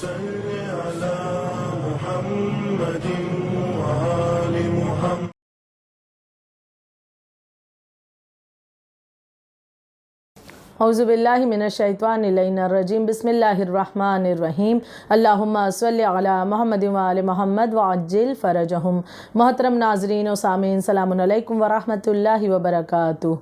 صل على محمد وآل محمد. اعوذ باللہ من الشیطان الرجیم. بسم اللہ الرحمن الرحیم. اللہم صلی علی محمد وآل محمد وعجل فرجہم. محترم ناظرین و سامعین، السلام علیکم ورحمۃ اللہ وبرکاتہ.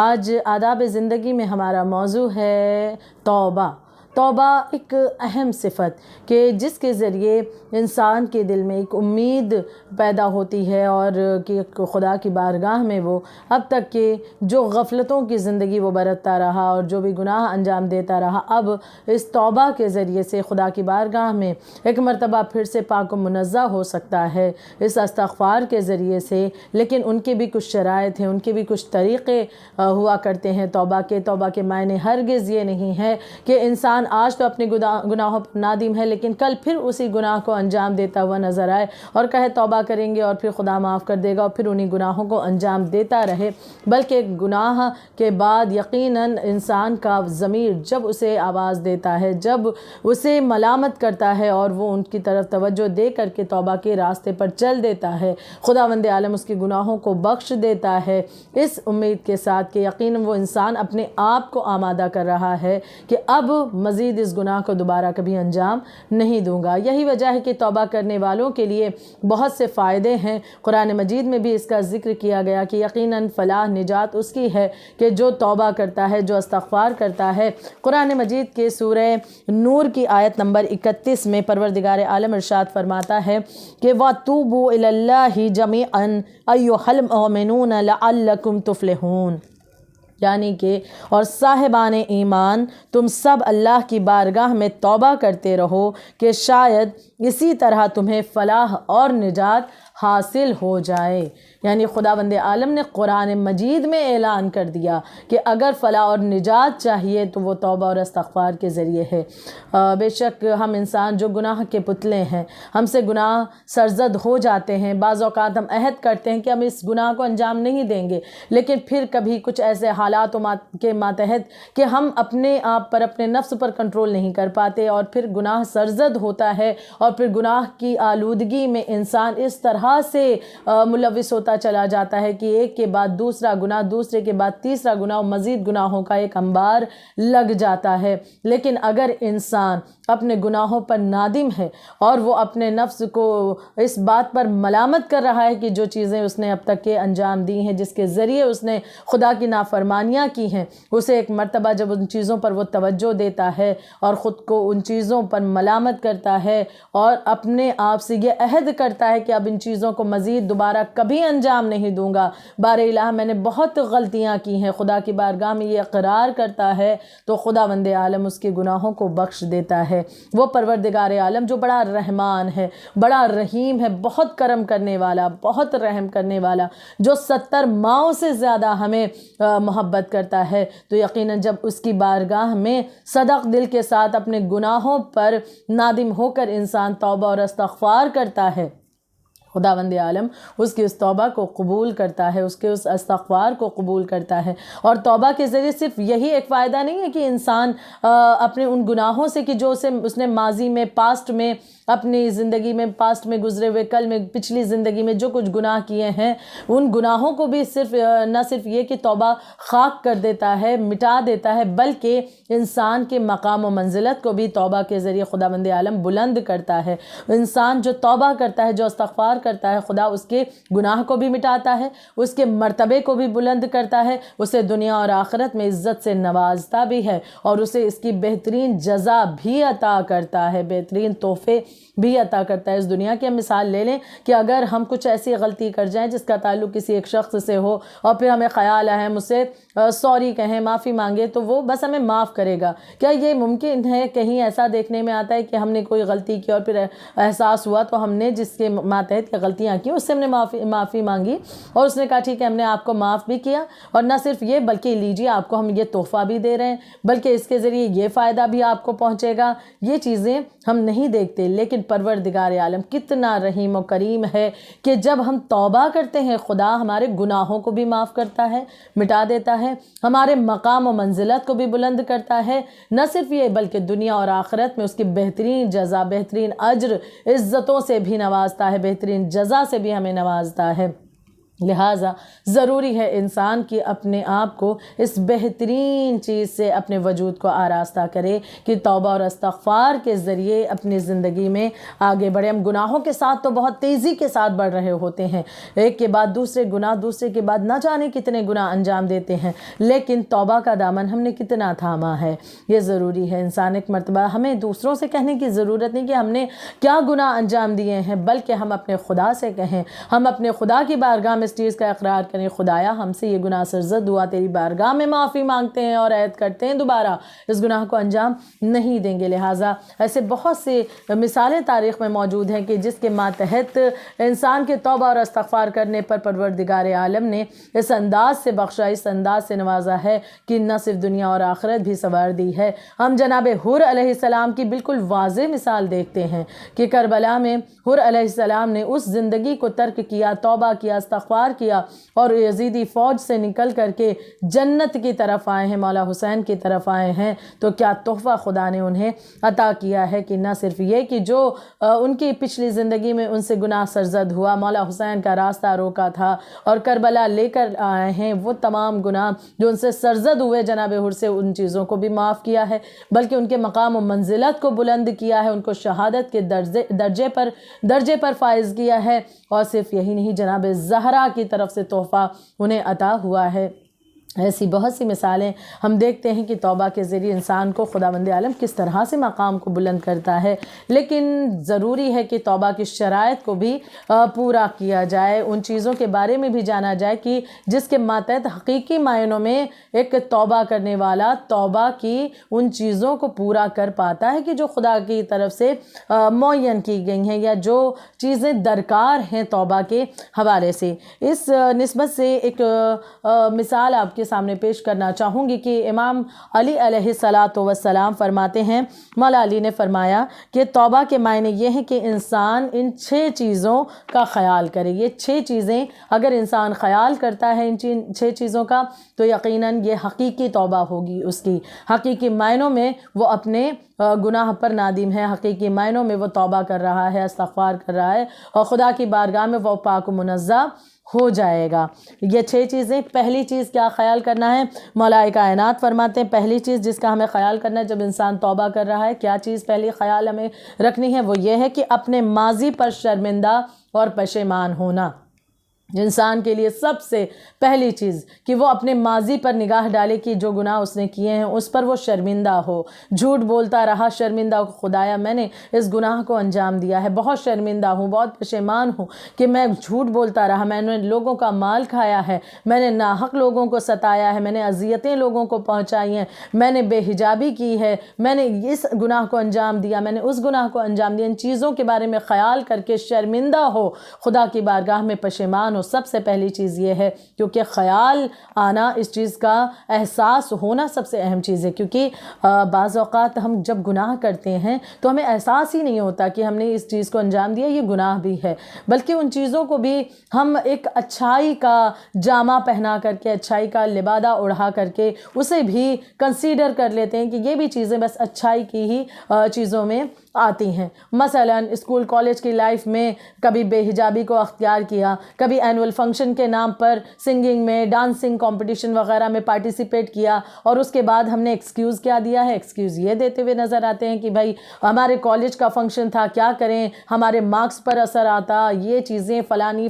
آج آداب زندگی میں ہمارا موضوع ہے توبہ. توبہ ایک اہم صفت کہ جس کے ذریعے انسان کے دل میں ایک امید پیدا ہوتی ہے اور کہ خدا کی بارگاہ میں وہ اب تک کہ جو غفلتوں کی زندگی وہ برتتا رہا اور جو بھی گناہ انجام دیتا رہا، اب اس توبہ کے ذریعے سے خدا کی بارگاہ میں ایک مرتبہ پھر سے پاک و منزہ ہو سکتا ہے اس استغفار کے ذریعے سے. لیکن ان کے بھی کچھ شرائط ہیں، ان کے بھی کچھ طریقے ہوا کرتے ہیں توبہ کے. توبہ کے معنی ہرگز یہ نہیں ہے کہ انسان آج تو اپنے گناہوں پر نادم ہے لیکن کل پھر اسی گناہ کو انجام دیتا ہوا نظر آئے اور کہے توبہ کریں گے اور پھر خدا معاف کر دے گا اور پھر انہی گناہوں کو انجام دیتا رہے. بلکہ گناہ کے بعد یقیناً انسان کا ضمیر جب اسے آواز دیتا ہے، جب اسے ملامت کرتا ہے اور وہ ان کی طرف توجہ دے کر کے توبہ کے راستے پر چل دیتا ہے، خداوند عالم اس کے گناہوں کو بخش دیتا ہے اس امید کے ساتھ کہ یقیناً وہ انسان اپنے آپ کو آمادہ کر رہا ہے کہ اب مزید اس گناہ کو دوبارہ کبھی انجام نہیں دوں گا. یہی وجہ ہے کہ توبہ کرنے والوں کے لیے بہت سے فائدے ہیں. قرآن مجید میں بھی اس کا ذکر کیا گیا کہ یقیناً فلاح نجات اس کی ہے کہ جو توبہ کرتا ہے، جو استغفار کرتا ہے. قرآن مجید کے سورہ نور کی آیت نمبر 31 میں پروردگار عالم ارشاد فرماتا ہے کہ وَتُوبُوا إِلَى اللَّهِ جَمِيعًا أَيُّهَا الْمُؤْمِنُونَ لَعَلَّكُمْ تُفْلِحُونَ، یعنی کہ اور صاحبان ایمان تم سب اللہ کی بارگاہ میں توبہ کرتے رہو کہ شاید اسی طرح تمہیں فلاح اور نجات حاصل ہو جائے. یعنی خداوند عالم نے قرآن مجید میں اعلان کر دیا کہ اگر فلاح اور نجات چاہیے تو وہ توبہ اور استغفار کے ذریعے ہے. بے شک ہم انسان جو گناہ کے پتلے ہیں، ہم سے گناہ سرزد ہو جاتے ہیں. بعض اوقات ہم عہد کرتے ہیں کہ ہم اس گناہ کو انجام نہیں دیں گے، لیکن پھر کبھی کچھ ایسے حالات کے ماتحت کہ ہم اپنے آپ پر، اپنے نفس پر کنٹرول نہیں کر پاتے اور پھر گناہ سرزد ہوتا ہے اور پھر گناہ کی آلودگی میں انسان اس طرح سے ملوث ہوتا چلا جاتا ہے کہ ایک کے بعد دوسرا گناہ، دوسرے کے بعد تیسرا گناہ اور مزید گناہوں کا ایک انبار لگ جاتا ہے. لیکن اگر انسان اپنے گناہوں پر نادم ہے اور وہ اپنے نفس کو اس بات پر ملامت کر رہا ہے کہ جو چیزیں اس نے اب تک کے انجام دی ہیں، جس کے ذریعے اس نے خدا کی نافرمانیاں کی ہیں، اسے ایک مرتبہ جب ان چیزوں پر وہ توجہ دیتا ہے اور خود کو ان چیزوں پر ملامت کرتا ہے اور اپنے آپ سے یہ عہد کرتا ہے کہ اب ان چیزوں کو مزید دوبارہ کبھی انجام نہیں دوں گا، بار الہ میں نے بہت غلطیاں کی ہیں، خدا کی بارگاہ میں یہ اقرار کرتا ہے تو خداوند عالم اس کے گناہوں کو بخش دیتا ہے. وہ پروردگار عالم جو بڑا رحمان ہے، بڑا رحیم ہے، بہت کرم کرنے والا، بہت رحم کرنے والا، جو 70 ماؤں سے زیادہ ہمیں محبت کرتا ہے، تو یقیناً جب اس کی بارگاہ میں صدق دل کے ساتھ اپنے گناہوں پر نادم ہو کر انسان توبہ اور استغفار کرتا ہے، خداوند عالم اس کی اس توبہ کو قبول کرتا ہے، اس کے اس استغفار کو قبول کرتا ہے. اور توبہ کے ذریعے صرف یہی ایک فائدہ نہیں ہے کہ انسان اپنے ان گناہوں سے کہ جو اس نے ماضی میں، پاسٹ میں، اپنی زندگی میں، پاسٹ میں گزرے ہوئے کل میں، پچھلی زندگی میں جو کچھ گناہ کیے ہیں، ان گناہوں کو بھی نہ صرف یہ کہ توبہ خاک کر دیتا ہے، مٹا دیتا ہے، بلکہ انسان کے مقام و منزلت کو بھی توبہ کے ذریعے خداوند عالم بلند کرتا ہے. انسان جو توبہ کرتا ہے، جو استغفار کرتا ہے، خدا اس کے گناہ کو بھی مٹاتا ہے، اس کے مرتبے کو بھی بلند کرتا ہے، اسے دنیا اور آخرت میں عزت سے نوازتا بھی ہے اور اسے اس کی بہترین جزا بھی عطا کرتا ہے، بہترین تحفے بھی عطا کرتا ہے. اس دنیا کی ہم مثال لے لیں کہ اگر ہم کچھ ایسی غلطی کر جائیں جس کا تعلق کسی ایک شخص سے ہو اور پھر ہمیں خیال آئے ہم اسے سوری کہیں، معافی مانگے تو وہ بس ہمیں معاف کرے گا. کیا یہ ممکن ہے؟ کہیں ایسا دیکھنے میں آتا ہے کہ ہم نے کوئی غلطی کی اور پھر احساس ہوا تو ہم نے جس کے ماتحت کہ غلطیاں کی، اس سے ہم نے معافی مانگی اور اس نے کہا ٹھیک ہے ہم نے آپ کو معاف بھی کیا، اور نہ صرف یہ بلکہ لیجیے آپ کو ہم یہ تحفہ بھی دے رہے ہیں، بلکہ اس کے ذریعے یہ فائدہ بھی آپ کو پہنچے گا۔ یہ چیزیں ہم نہیں دیکھتے، لیکن پروردگار عالم کتنا رحیم و کریم ہے کہ جب ہم توبہ کرتے ہیں خدا ہمارے گناہوں کو بھی معاف کرتا ہے، مٹا دیتا ہے، ہمارے مقام و منزلت کو بھی بلند کرتا ہے۔ نہ صرف یہ بلکہ دنیا اور آخرت میں اس کی بہترین جزا، بہترین اجر، عزتوں سے بھی نوازتا ہے، بہترین جزا سے بھی ہمیں نوازتا ہے۔ لہٰذا ضروری ہے انسان کی اپنے آپ کو اس بہترین چیز سے اپنے وجود کو آراستہ کرے کہ توبہ اور استغفار کے ذریعے اپنی زندگی میں آگے بڑھے۔ ہم گناہوں کے ساتھ تو بہت تیزی کے ساتھ بڑھ رہے ہوتے ہیں، ایک کے بعد دوسرے گناہ، دوسرے کے بعد نہ جانے کتنے گناہ انجام دیتے ہیں، لیکن توبہ کا دامن ہم نے کتنا تھاما ہے، یہ ضروری ہے۔ انسان ایک مرتبہ ہمیں دوسروں سے کہنے کی ضرورت نہیں کہ ہم نے کیا گناہ انجام دیے ہیں، بلکہ ہم اپنے خدا سے کہیں، ہم اپنے خدا کی بارگاہ میں اس چیز کا اقرار کریں، خدایا ہم سے یہ گناہ سرزد ہوا، تیری بارگاہ میں معافی مانگتے ہیں اور عہد کرتے ہیں دوبارہ اس گناہ کو انجام نہیں دیں گے۔ لہٰذا ایسے بہت سے مثالیں تاریخ میں موجود ہیں کہ جس کے ماتحت انسان کے توبہ اور استغفار کرنے پر پروردگار عالم نے اس انداز سے بخشا، اس انداز سے نوازا ہے کہ نہ صرف دنیا اور آخرت بھی سنوار دی ہے۔ ہم جناب حور علیہ السلام کی بالکل واضح مثال دیکھتے ہیں کہ کربلا میں حور علیہ السلام نے اس زندگی کو ترک کیا، توبہ کیا، استغفار کیا اور یزیدی فوج سے نکل کر کے جنت کی طرف آئے ہیں، مولا حسین کی طرف آئے ہیں، تو کیا تحفہ خدا نے انہیں عطا کیا ہے کہ نہ صرف یہ کہ جو ان کی پچھلی زندگی میں ان سے گناہ سرزد ہوا، مولا حسین کا راستہ روکا تھا اور کربلا لے کر آئے ہیں، وہ تمام گناہ جو ان سے سرزد ہوئے جناب حور سے ان چیزوں کو بھی معاف کیا ہے، بلکہ ان کے مقام و منزلت کو بلند کیا ہے، ان کو شہادت کے درجے پر فائز کیا ہے، اور صرف یہی نہیں جناب زہرا کی طرف سے تحفہ انہیں عطا ہوا ہے۔ ایسی بہت سی مثالیں ہم دیکھتے ہیں کہ توبہ کے ذریعے انسان کو خداوند عالم کس طرح سے مقام کو بلند کرتا ہے، لیکن ضروری ہے کہ توبہ کی شرائط کو بھی پورا کیا جائے، ان چیزوں کے بارے میں بھی جانا جائے کہ جس کے ماتحت حقیقی معنوں میں ایک توبہ کرنے والا توبہ کی ان چیزوں کو پورا کر پاتا ہے کہ جو خدا کی طرف سے معین کی گئی ہیں یا جو چیزیں درکار ہیں توبہ کے حوالے سے۔ اس نسبت سے ایک مثال آپ کے سامنے پیش کرنا چاہوں گی کہ امام علی علیہ السلام فرماتے ہیں، مولا علی نے فرمایا کہ توبہ کے معنی یہ ہیں کہ انسان ان 6 چیزوں کا خیال کرے۔ یہ 6 چیزیں اگر انسان خیال کرتا ہے ان 6 چیزوں کا تو یقیناً یہ حقیقی توبہ ہوگی اس کی، حقیقی معنوں میں وہ اپنے گناہ پر نادم ہے، حقیقی معنوں میں وہ توبہ کر رہا ہے، استغفار کر رہا ہے اور خدا کی بارگاہ میں وہ پاک و منزہ ہو جائے گا۔ یہ 6 چیزیں، پہلی چیز کیا خیال کرنا ہے؟ مولا کائنات فرماتے ہیں پہلی چیز جس کا ہمیں خیال کرنا ہے جب انسان توبہ کر رہا ہے، کیا چیز پہلی خیال ہمیں رکھنی ہے؟ وہ یہ ہے کہ اپنے ماضی پر شرمندہ اور پشیمان ہونا۔ انسان کے لیے سب سے پہلی چیز کہ وہ اپنے ماضی پر نگاہ ڈالے کہ جو گناہ اس نے کیے ہیں اس پر وہ شرمندہ ہو، جھوٹ بولتا رہا، شرمندہ ہو، خدایا میں نے اس گناہ کو انجام دیا ہے، بہت شرمندہ ہوں، بہت پشیمان ہوں کہ میں جھوٹ بولتا رہا، میں نے لوگوں کا مال کھایا ہے، میں نے ناحق لوگوں کو ستایا ہے، میں نے اذیتیں لوگوں کو پہنچائی ہیں، میں نے بے حجابی کی ہے، میں نے اس گناہ کو انجام دیا، میں نے اس گناہ کو انجام دیا۔ ان چیزوں کے بارے میں خیال کر کے شرمندہ ہو، خدا کی بارگاہ میں پشیمان ہو۔ سب سے پہلی چیز یہ ہے، کیونکہ خیال آنا، اس چیز کا احساس ہونا سب سے اہم چیز ہے، کیونکہ بعض اوقات ہم جب گناہ کرتے ہیں تو ہمیں احساس ہی نہیں ہوتا کہ ہم نے اس چیز کو انجام دیا، یہ گناہ بھی ہے، بلکہ ان چیزوں کو بھی ہم ایک اچھائی کا جامہ پہنا کر کے، اچھائی کا لبادہ اڑھا کر کے اسے بھی کنسیڈر کر لیتے ہیں کہ یہ بھی چیزیں بس اچھائی کی ہی چیزوں میں آتی ہیں۔ مثلا اسکول کالج کی لائف میں کبھی بے حجابی کو اختیار کیا، کبھی اینول فنکشن کے نام پر سنگنگ میں، ڈانسنگ کمپٹیشن وغیرہ میں پارٹیسپیٹ کیا، اور اس کے بعد ہم نے ایکسکیوز کیا دیا ہے؟ ایکسکیوز یہ دیتے ہوئے نظر آتے ہیں کہ بھائی ہمارے کالج کا فنکشن تھا، کیا کریں، ہمارے مارکس پر اثر آتا، یہ چیزیں فلانی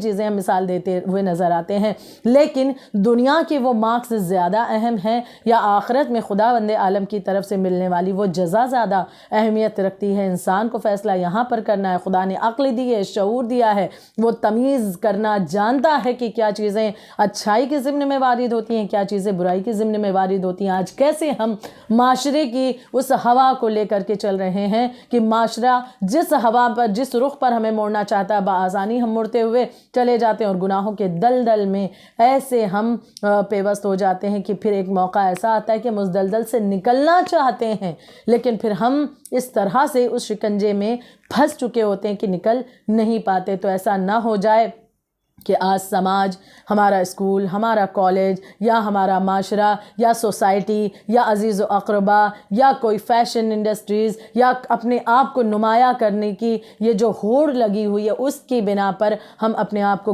چیزیں ہم مثال دیتے ہوئے نظر آتے ہیں۔ لیکن دنیا کے وہ مارکس زیادہ اہم ہیں یا آخرت میں خداوند عالم کی طرف سے ملنے والی وہ جزا زیادہ اہمیت اہمیت رکھتی ہے۔ انسان کو فیصلہ یہاں پر کرنا ہے۔ خدا نے عقل دی ہے، شعور دیا ہے، وہ تمیز کرنا جانتا ہے کہ کیا چیزیں اچھائی کے ضمن میں وارد ہوتی ہیں، کیا چیزیں برائی کے ضمن میں وارد ہوتی ہیں۔ آج کیسے ہم معاشرے کی اس ہوا کو لے کر کے چل رہے ہیں کہ معاشرہ جس ہوا پر، جس رخ پر ہمیں موڑنا چاہتا ہے، بآسانی ہم مڑتے ہوئے چلے جاتے ہیں اور گناہوں کے دلدل میں ایسے ہم پیوست ہو جاتے ہیں کہ پھر ایک موقع ایسا آتا ہے کہ ہم اس دلدل سے نکلنا چاہتے ہیں، لیکن پھر ہم اس طرح سے اس شکنجے میں پھنس چکے ہوتے ہیں کہ نکل نہیں پاتے۔ تو ایسا نہ ہو جائے کہ آج سماج، ہمارا اسکول، ہمارا کالج یا ہمارا معاشرہ یا سوسائٹی یا عزیز و اقربا یا کوئی فیشن انڈسٹریز یا اپنے آپ کو نمایاں کرنے کی یہ جو ہوڑ لگی ہوئی ہے، اس کی بنا پر ہم اپنے آپ کو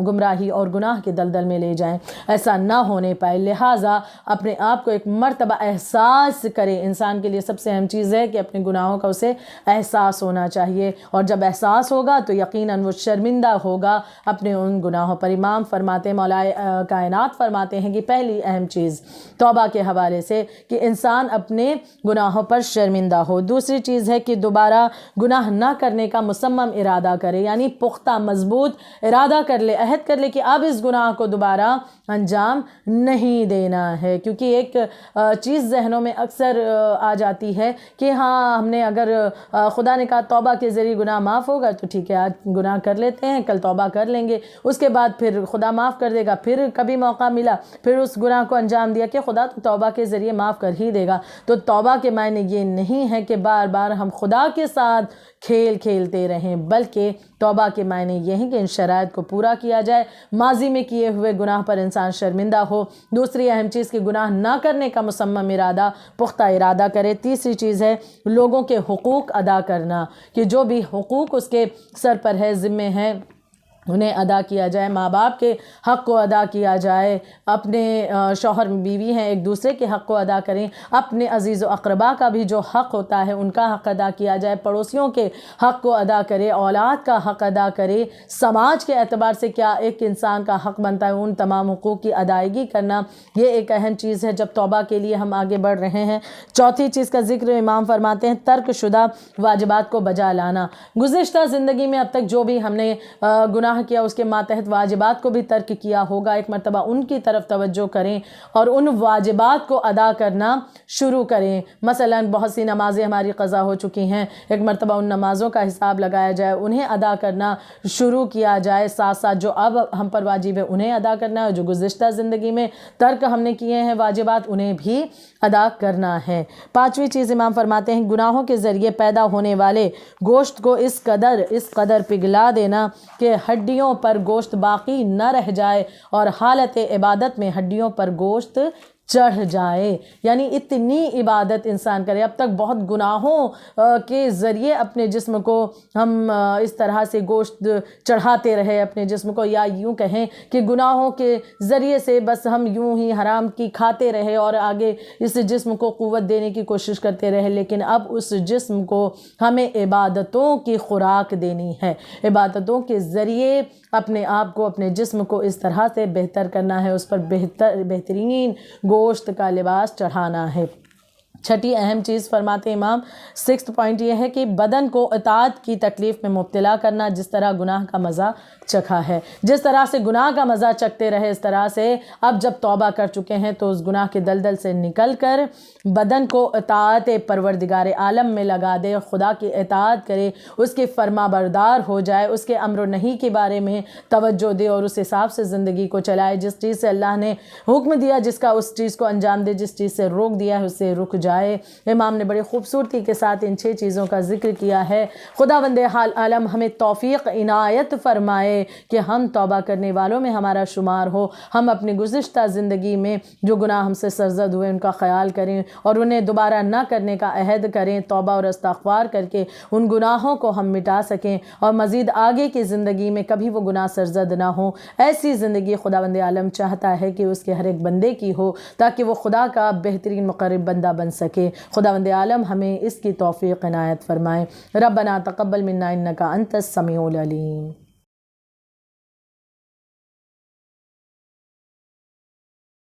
گمراہی اور گناہ کے دلدل میں لے جائیں۔ ایسا نہ ہونے پائے، لہٰذا اپنے آپ کو ایک مرتبہ احساس کرے۔ انسان کے لیے سب سے اہم چیز ہے کہ اپنے گناہوں کا اسے احساس ہونا چاہیے، اور جب احساس ہوگا تو یقیناً وہ شرمندہ ہوگا اپنے ان گناہوں پر۔ امام فرماتے ہیں، مولا کائنات فرماتے ہیں کہ پہلی اہم چیز توبہ کے حوالے سے کہ انسان اپنے گناہوں پر شرمندہ ہو۔ دوسری چیز ہے کہ دوبارہ گناہ نہ کرنے کا مصمم ارادہ کرے، یعنی پختہ مضبوط ارادہ کر لے، عہد کر لے کہ اب اس گناہ کو دوبارہ انجام نہیں دینا ہے۔ کیونکہ ایک چیز ذہنوں میں اکثر آ جاتی ہے کہ ہاں ہم نے اگر خدا نے کہا توبہ کے ذریعے گناہ معاف ہوگا تو ٹھیک ہے، آج گناہ کر لیتے ہیں، کل توبہ کر لیں گے، اس کے بعد پھر خدا معاف کر دے گا، پھر کبھی موقع ملا پھر اس گناہ کو انجام دیا کہ خدا تو توبہ کے ذریعے معاف کر ہی دے گا۔ تو توبہ کے معنی یہ نہیں ہے کہ بار بار ہم خدا کے ساتھ کھیل کھیلتے رہیں، بلکہ توبہ کے معنی یہ ہے کہ ان شرائط کو پورا کیا جائے، ماضی میں کیے ہوئے گناہ پر انسان شرمندہ ہو۔ دوسری اہم چیز کہ گناہ نہ کرنے کا مصمم ارادہ، پختہ ارادہ کرے۔ تیسری چیز ہے لوگوں کے حقوق ادا کرنا، کہ جو بھی حقوق اس کے سر پر ہے، ذمے ہیں، انہیں ادا کیا جائے۔ ماں باپ کے حق کو ادا کیا جائے، اپنے شوہر بیوی ہیں ایک دوسرے کے حق کو ادا کریں، اپنے عزیز و اقربا کا بھی جو حق ہوتا ہے ان کا حق ادا کیا جائے، پڑوسیوں کے حق کو ادا کرے، اولاد کا حق ادا کرے، سماج کے اعتبار سے کیا ایک انسان کا حق بنتا ہے ان تمام حقوق کی ادائیگی کرنا، یہ ایک اہم چیز ہے جب توبہ کے لیے ہم آگے بڑھ رہے ہیں۔ چوتھی چیز کا ذکر امام فرماتے ہیں ترک شدہ واجبات کو بجا لانا۔ گزشتہ زندگی میں اب تک جو بھی ہم نے گناہ کیا اس کے ماتحت واجبات کو بھی ترک کیا ہوگا، ایک مرتبہ ان کی طرف توجہ کریں اور ان واجبات کو ادا کرنا شروع کریں۔ مثلا بہت سی نمازیں ہماری قضا ہو چکی ہیں، ایک مرتبہ ان نمازوں کا حساب لگایا جائے، انہیں ادا کرنا شروع کیا جائے، ساتھ ساتھ جو اب ہم پر واجب ہے انہیں ادا کرنا ہے، جو گزشتہ زندگی میں ترک ہم نے کیے ہیں واجبات انہیں بھی ادا کرنا ہے۔ پانچویں چیز امام فرماتے ہیں گناہوں کے ذریعے پیدا ہونے والے گوشت کو اس قدر پگھلا دینا کہ ہڈیوں پر گوشت باقی نہ رہ جائے اور حالت عبادت میں ہڈیوں پر گوشت چڑھ جائے، یعنی اتنی عبادت انسان کرے۔ اب تک بہت گناہوں کے ذریعے اپنے جسم کو ہم اس طرح سے گوشت چڑھاتے رہے اپنے جسم کو، یا یوں کہیں کہ گناہوں کے ذریعے سے بس ہم یوں ہی حرام کی کھاتے رہے اور آگے اس جسم کو قوت دینے کی کوشش کرتے رہے، لیکن اب اس جسم کو ہمیں عبادتوں کی خوراک دینی ہے، عبادتوں کے ذریعے اپنے آپ کو، اپنے جسم کو اس طرح سے بہتر کرنا ہے، اس پر بہترین گوشت کا لباس چڑھانا ہے۔ چھٹی اہم چیز فرماتے امام، 6th پوائنٹ یہ ہے کہ بدن کو اطاعت کی تکلیف میں مبتلا کرنا، جس طرح گناہ کا مزہ چکھا ہے، جس طرح سے گناہ کا مزہ چکھتے رہے، اس طرح سے اب جب توبہ کر چکے ہیں تو اس گناہ کے دلدل سے نکل کر بدن کو اطاعت پروردگار عالم میں لگا دے، خدا کی اطاعت کرے، اس کے فرما بردار ہو جائے، اس کے امر و نہی کے بارے میں توجہ دے اور اس حساب سے زندگی کو چلائے، جس چیز سے اللہ نے حکم دیا جس کا اس چیز کو انجام دے، جس چیز سے روک دیا ہے اس سے رک جائے۔ امام نے بڑی خوبصورتی کے ساتھ ان 6 چیزوں کا ذکر کیا ہے۔ خداوند عالم ہمیں توفیق عنایت فرمائے کہ ہم توبہ کرنے والوں میں ہمارا شمار ہو، ہم اپنی گزشتہ زندگی میں جو گناہ ہم سے سرزد ہوئے ان کا خیال کریں اور انہیں دوبارہ نہ کرنے کا عہد کریں، توبہ اور استغفار کر کے ان گناہوں کو ہم مٹا سکیں اور مزید آگے کی زندگی میں کبھی وہ گناہ سرزد نہ ہوں۔ ایسی زندگی خداوند عالم چاہتا ہے کہ اس کے ہر ایک بندے کی ہو تاکہ وہ خدا کا بہترین مقرب بندہ بن سکے۔ خداوند عالم ہمیں اس کی توفیق عنایت فرمائے۔ ربنا تقبل منا انک انت السمیع العلیم۔